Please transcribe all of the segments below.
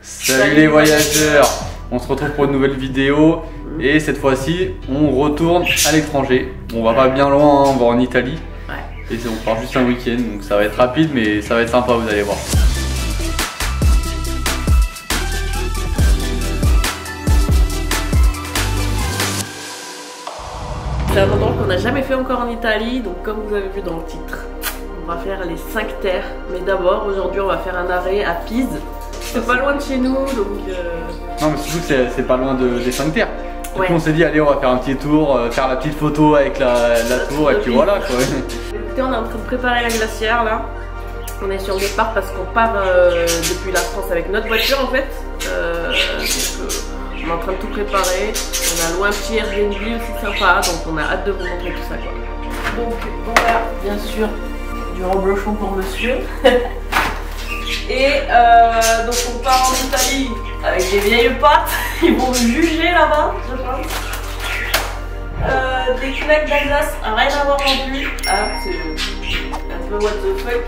Salut les voyageurs. On se retrouve pour une nouvelle vidéo et cette fois-ci on retourne à l'étranger. On va pas bien loin, hein, on va en Italie. Et on part juste un week-end, donc ça va être rapide mais ça va être sympa, vous allez voir. C'est un endroit qu'on n'a jamais fait encore en Italie, donc comme vous avez vu dans le titre, on va faire les 5 terres. Mais d'abord, aujourd'hui on va faire un arrêt à Pise. C'est pas loin de chez nous, donc... Non mais surtout que c'est pas loin des 5 terres. Du coup on s'est dit allez on va faire un petit tour, faire la petite photo avec la tour et puis voilà quoi. Écoutez, on est en train de préparer la glacière là. On est sur le départ parce qu'on part depuis la France avec notre voiture en fait. On est en train de tout préparer. On a loué un petit Airbnb aussi sympa, donc on a hâte de vous montrer tout ça quoi. Donc voilà, bien sûr, du reblochon pour monsieur. Et donc on part en Italie avec des vieilles pâtes. Ils vont me juger là-bas, je pense. Des knacks d'Alsace, rien à voir non plus. Ah, c'est un peu what the fuck.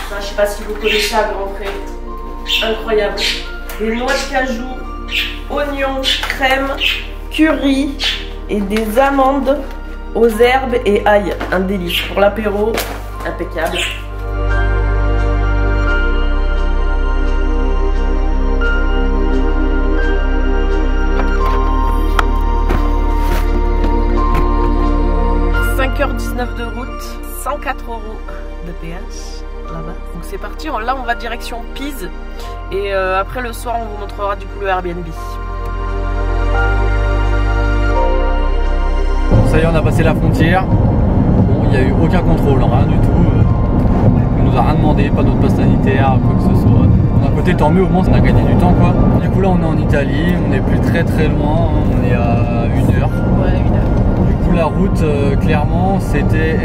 Ça, je sais pas si vous connaissez à grands traits. Incroyable. Des noix de cajou, oignons, crème, curry et des amandes aux herbes et ail. Un délice. Pour l'apéro, impeccable. De route, 104 € de péage là-bas. Donc c'est parti, là on va direction Pise et après le soir on vous montrera du coup le Airbnb. Bon, ça y est, on a passé la frontière. Bon, il n'y a eu aucun contrôle, rien du tout. On nous a rien demandé, pas notre passe sanitaire, quoi que ce soit. D'un côté tant mieux, au moins on a gagné du temps quoi. Du coup là on est en Italie, on n'est plus très loin, on est à 1 heure. Ouais, 1 heure. La route, clairement, c'était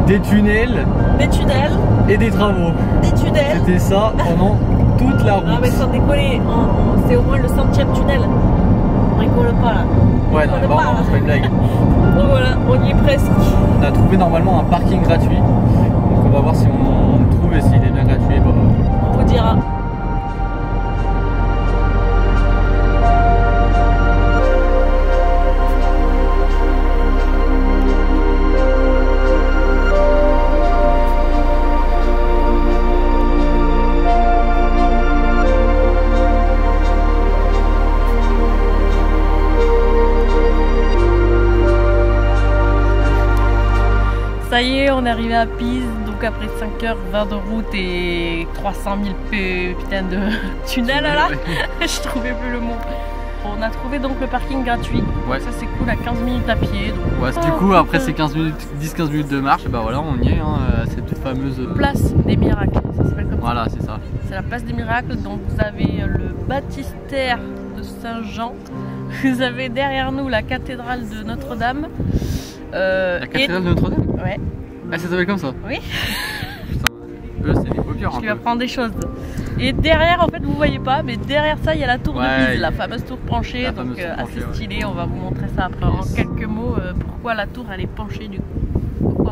des tunnels et des travaux. Des tunnels. C'était ça pendant toute la route. Non mais sans décoller, c'est au moins le 100e tunnel. On rigole pas là. Ouais, non, c'est pas une blague. Donc voilà, on y est presque. On a trouvé normalement un parking gratuit. Donc on va voir si on le trouve et s'il est bien gratuit. Bah... On vous dira. Ça y est, on est arrivé à Pise, donc après 5h20 de route et 300 000 putain de tunnels là, je trouvais plus le mot. On a trouvé donc le parking gratuit, ouais. Ça c'est cool, à 15 minutes à pied. Donc... Ouais, du coup après ces 10-15 minutes de marche, bah voilà on y est, hein, cette fameuse... Place des miracles, ça s'appelle comme ça. Voilà, c'est ça. C'est la place des miracles, donc vous avez le baptistère de Saint-Jean, vous avez derrière nous la cathédrale de Notre-Dame. La cathédrale de Notre-Dame? Ouais. Ah, ça s'appelle comme ça? Oui. Putain, c'est des poker. Je lui apprends des choses. Et derrière, en fait, vous voyez pas, mais derrière ça, il y a la tour de Pise, la fameuse tour penchée, donc assez stylée. On va vous montrer ça après en quelques mots. Pourquoi la tour elle est penchée du coup? Pourquoi?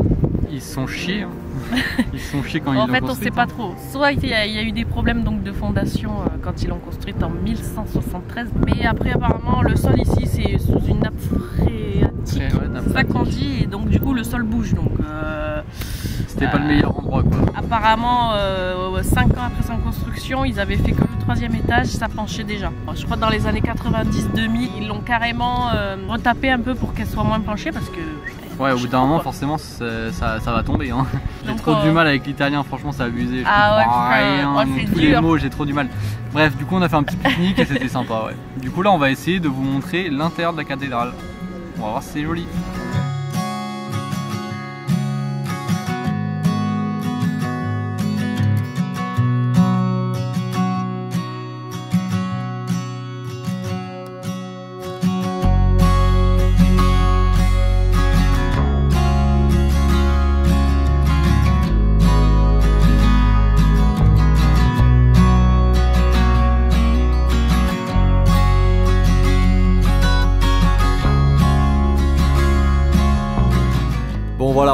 Ils sont chiés. Hein. Ils sont chiés quand ils l'ont construite. En fait, on sait pas trop. Soit il y a eu des problèmes donc de fondation quand ils l'ont construite en 1173, mais après apparemment le sol ici c'est sous une nappe phréatique. C'est ça qu'on dit, et donc du coup le sol bouge. Donc c'était pas le meilleur endroit quoi. Apparemment 5 ans après sa construction, ils avaient fait que le 3e étage, ça penchait déjà. Je crois que dans les années 90-2000, ils l'ont carrément retapé un peu pour qu'elle soit moins penchée parce que... Ouais, au bout d'un moment, forcément, ça va tomber. Hein. J'ai trop du mal avec l'italien, franchement, c'est abusé. Tous les mots, j'ai trop du mal. Bref, du coup, on a fait un petit pique-nique et c'était sympa. Ouais. Du coup, là, on va essayer de vous montrer l'intérieur de la cathédrale. On va voir si c'est joli.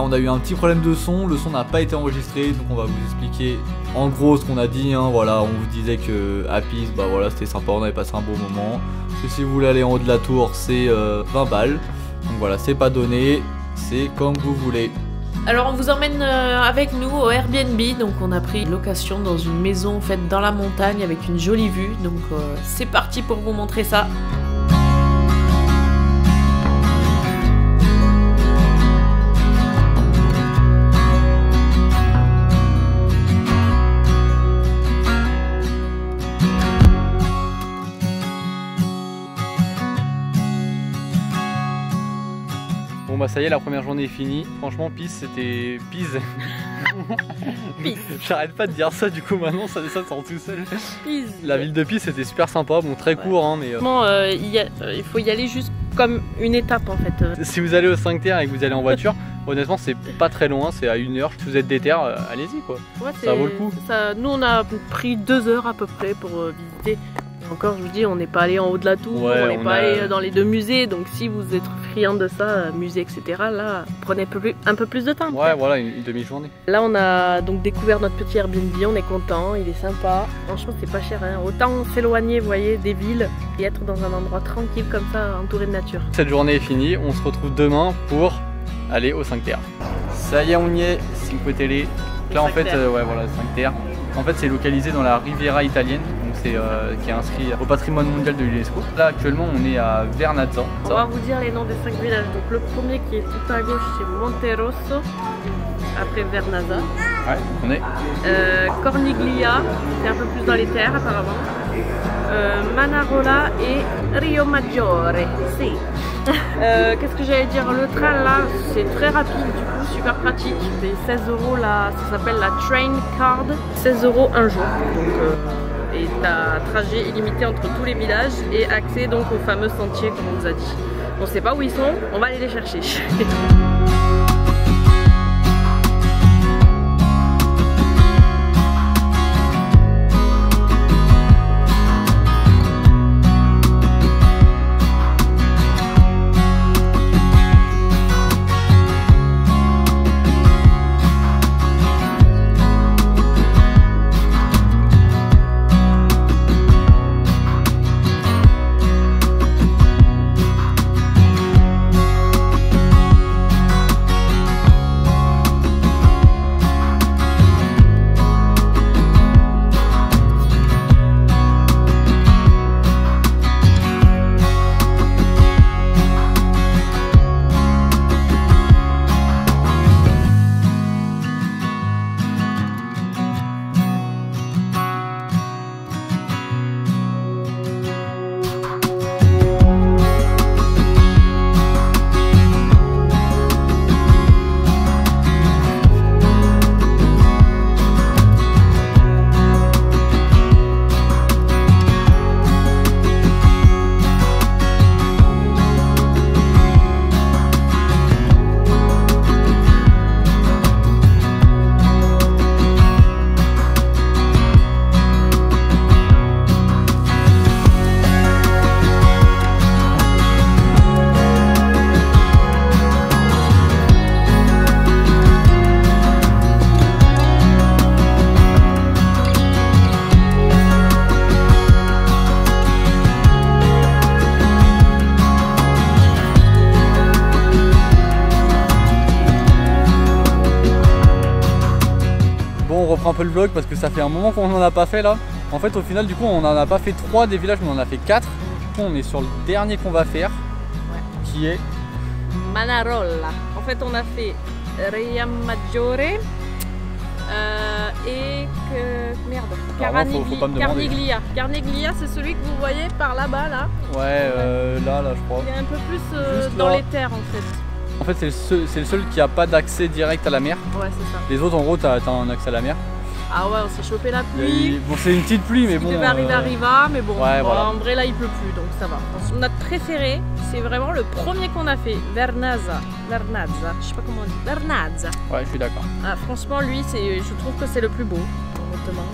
voilà, on a eu un petit problème de son, le son n'a pas été enregistré, donc on va vous expliquer en gros ce qu'on a dit, hein. Voilà, on vous disait que à Pise, bah voilà, c'était sympa, on avait passé un bon moment. Que si vous voulez aller en haut de la tour, c'est 20 balles. Donc voilà, c'est pas donné, c'est comme vous voulez. Alors on vous emmène avec nous au Airbnb, donc on a pris location dans une maison faite dans la montagne avec une jolie vue, donc c'est parti pour vous montrer ça. Bon bah ça y est, la première journée est finie. Franchement, Pise, c'était Pise. J'arrête pas de dire ça, du coup maintenant ça sort tout seul. Pise. La ville de Pise c'était super sympa, bon très court hein, mais... il faut y aller juste comme une étape en fait. Si vous allez au 5 Terres et que vous allez en voiture, honnêtement c'est pas très loin, c'est à 1 heure. Si vous êtes déter, allez-y quoi. Ouais, ça vaut le coup. Nous on a pris 2 heures à peu près pour visiter. Encore, je vous dis, on n'est pas allé en haut de la tour, on n'est pas allé dans les 2 musées, donc si vous êtes friand de ça, musée, etc., là, prenez un peu plus de temps. Ouais, voilà, une demi-journée. Là, on a donc découvert notre petit Airbnb, on est content, il est sympa. Franchement, c'est pas cher, hein. Autant s'éloigner, vous voyez, des villes et être dans un endroit tranquille comme ça, entouré de nature. Cette journée est finie, on se retrouve demain pour aller au 5 Terres. Ça y est, on y est, Cinque Terre. Là, en fait, ouais, voilà, 5 Terres. En fait, c'est localisé dans la Riviera italienne, donc c'est qui est inscrit au patrimoine mondial de l'UNESCO. Là, actuellement, on est à Vernazza. On va vous dire les noms des 5 villages. Donc, le premier qui est tout à gauche, c'est Monterosso. Après Vernazza. Ouais, on est. Corniglia, c'est un peu plus dans les terres apparemment. Manarola et Rio Maggiore. Si. Qu'est-ce que j'allais dire? Le train là, c'est très rapide, du coup, super pratique. C'est 16 € là, ça s'appelle la Train Card. 16 € un jour. Donc, et t'as trajet illimité entre tous les villages et accès donc aux fameux sentiers comme on vous a dit. On sait pas où ils sont, on va aller les chercher. On reprend un peu le vlog parce que ça fait un moment qu'on n'en a pas fait là. En fait au final du coup on en a pas fait 3 des villages mais on en a fait 4. Du coup on est sur le dernier qu'on va faire, qui est Manarola. En fait on a fait Rio Maggiore et Corniglia. Corniglia c'est celui que vous voyez par là-bas là. Ouais, là je crois. Il est un peu plus dans les terres en fait. En fait c'est le seul qui n'a pas d'accès direct à la mer. Ouais c'est ça. Les autres en gros t'as un accès à la mer. Ah ouais, on s'est chopé la pluie. Bon c'est une petite pluie mais bon. Il devait arriver Riva mais bon, ouais, voilà. En vrai là il pleut plus donc ça va. Notre préféré c'est vraiment le premier qu'on a fait, Vernazza, je sais pas comment on dit, Vernazza. Ouais je suis d'accord. Ah, franchement lui je trouve que c'est le plus beau honnêtement.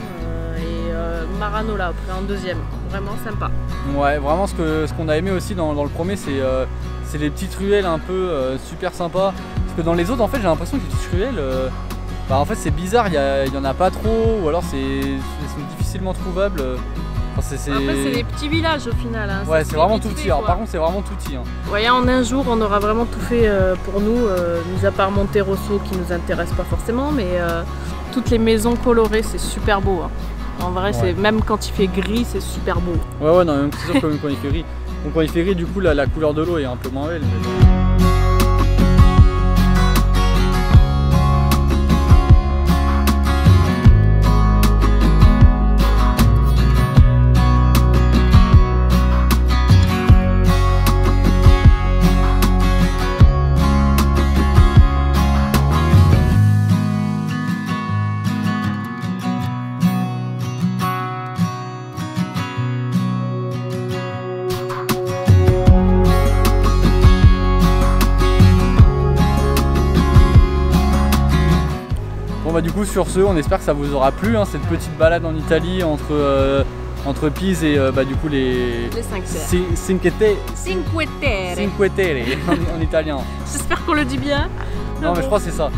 Et Maranola après en deuxième, vraiment sympa. Ouais vraiment ce qu'on a aimé aussi dans le premier c'est les petites ruelles un peu super sympas. que dans les autres en fait j'ai l'impression que les touches ruelles, bah en fait c'est bizarre, il y en a pas trop, ou alors elles sont difficilement trouvables. Après c'est des petits villages au final. Hein. Ouais, c'est vraiment tout petit. Alors par contre c'est vraiment tout petit. Hein. Voyez, en un jour on aura vraiment tout fait pour nous, mis à part Monterosso qui nous intéresse pas forcément, mais toutes les maisons colorées c'est super beau. Hein. En vrai, ouais. Même quand il fait gris, c'est super beau. Ouais, non, même c'est sûr que même quand il fait gris. Donc quand il fait gris, du coup la couleur de l'eau est un peu moins belle. Mais... Bon bah du coup sur ce, on espère que ça vous aura plu, hein, cette petite balade en Italie entre Pise et bah du coup les 5 Terre en italien. J'espère qu'on le dit bien. Non mais je crois que c'est ça.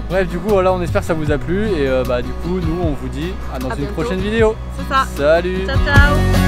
Bref du coup voilà, on espère que ça vous a plu et bah du coup nous on vous dit à dans une prochaine vidéo. C'est ça. Salut. Ciao ciao.